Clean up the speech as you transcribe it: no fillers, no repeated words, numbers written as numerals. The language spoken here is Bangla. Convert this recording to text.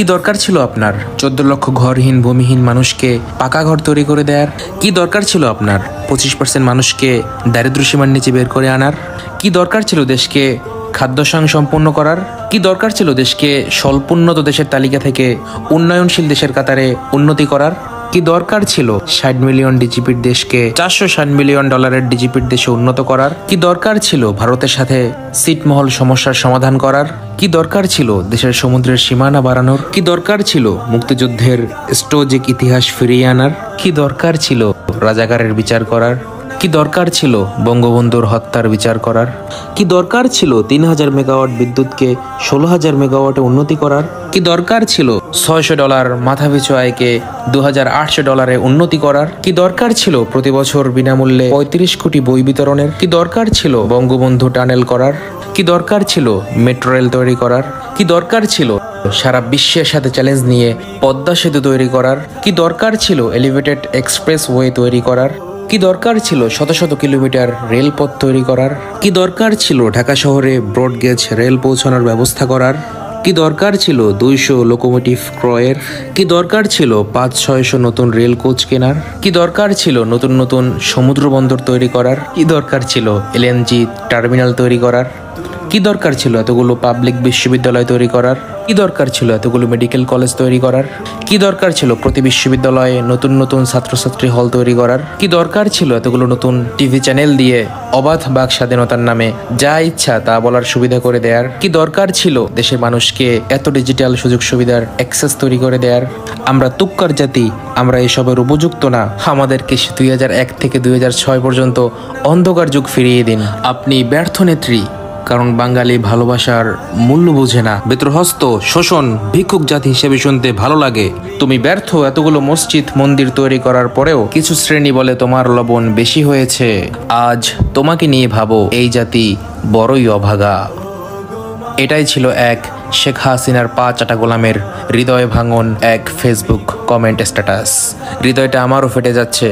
কি দরকার ছিল আপনার 14 লক্ষ ঘরহীন ভূমিহীন মানুষকে পাকা ঘর তৈরি করে দেওয়ার? কি দরকার ছিল আপনার 25% মানুষকে দারিদ্র্য সীমার নিচে বের করে আনার? কি দরকার ছিল দেশকে খাদ্য সম্পন্ন করার? কি দরকার ছিল দেশকে স্বল্পোন্নত দেশের তালিকা থেকে উন্নয়নশীল দেশের কাতারে উন্নতি করার? কি দরকার ছিল 60 মিলিয়ন ডিজিপির দেশকে 460 মিলিয়ন ডলারের ডিজিপির দেশে উন্নত করার? কি দরকার ছিল ভারতের সাথে ছিটমহল সমস্যার সমাধান করার? কি দরকার ছিল দেশের সমুদ্রের সীমানা বাড়ানোর? কি দরকার ছিল মুক্তিযুদ্ধের স্টোজিক ইতিহাস ফিরিয়ে আনার? কি দরকার ছিল রাজাকারের বিচার করার? কি দরকার ছিল বঙ্গবন্ধুর হত্যার বিচার করার? কি দরকার ছিল 3000 মেগাওয়াট বিদ্যুৎকে 16,000 মেগাওয়াটে উন্নতি করার? কি দরকার ছিল $600 মাথাপিছু আয়কে $2,800 উন্নতি করার? কি দরকার ছিল প্রতি বছর বিনামূল্যে 35 কোটি বই বিতরণের? কি দরকার ছিল বঙ্গবন্ধু টানেল করার? কি দরকার ছিল মেট্রো রেল তৈরি করার? কি দরকার ছিল সারা বিশ্বের সাথে চ্যালেঞ্জ নিয়ে পদ্মা সেতু তৈরি করার? কি দরকার ছিল এলিভেটেড এক্সপ্রেস ওয়ে তৈরি করার? কি দরকার ছিল শত শত কিলোমিটার রেলপথ তৈরি করার? কি দরকার ছিল ঢাকা শহরে ব্রডগেজ রেল পৌঁছানোর ব্যবস্থা করার? কি দরকার ছিল 200 লোকোমোটিভ ক্রয়ের? কি দরকার ছিল 500-600 নতুন রেল কোচ কেনার? কি দরকার ছিল নতুন নতুন সমুদ্র বন্দর তৈরি করার? কি দরকার ছিল এলএনজি টার্মিনাল তৈরি করার? কি দরকার ছিল এতগুলো পাবলিক বিশ্ববিদ্যালয় তৈরি করার? কি দরকার ছিল এতগুলো মেডিকেল কলেজ তৈরি করার? কি দরকার ছিল প্রতি বিশ্ববিদ্যালয়ে নতুন নতুন ছাত্রছাত্রী হল তৈরি করার? কি দরকার ছিল এতগুলো নতুন টিভি চ্যানেল দিয়ে অবাধ বাক স্বাধীনতার নামে যা ইচ্ছা তা বলার সুবিধা করে দেয়ার? কি দরকার ছিল দেশের মানুষকে এত ডিজিটাল সুযোগ সুবিধার অ্যাক্সেস তৈরি করে দেয়ার? আমরা তুক্কার জাতি, আমরা এসবের উপযুক্ত না। আমাদেরকে 2001 থেকে 2006 পর্যন্ত অন্ধকার যুগ ফিরিয়ে দিন। আপনি ব্যর্থ নেত্রী, কারণ বাঙালি ভালোবাসার মূল্য বোঝে না। বেত্রহস্ত শোষণ ভিক্ষুক জাতি হিসেবে শুনতে ভালো লাগে। তুমি ব্যর্থ এতগুলো মসজিদ মন্দির তৈরি করার পরেও কিছু শ্রেণী বলে তোমার লবণ বেশি হয়েছে। আজ তোমাকে নিয়ে ভাবো, এই জাতি বড়ই অভাগা। এটাই ছিল এক শেখ হাসিনার পা চাটা গোলামের হৃদয় ভাঙন এক ফেসবুক কমেন্ট স্ট্যাটাস। হৃদয়টা আমারও ফেটে যাচ্ছে।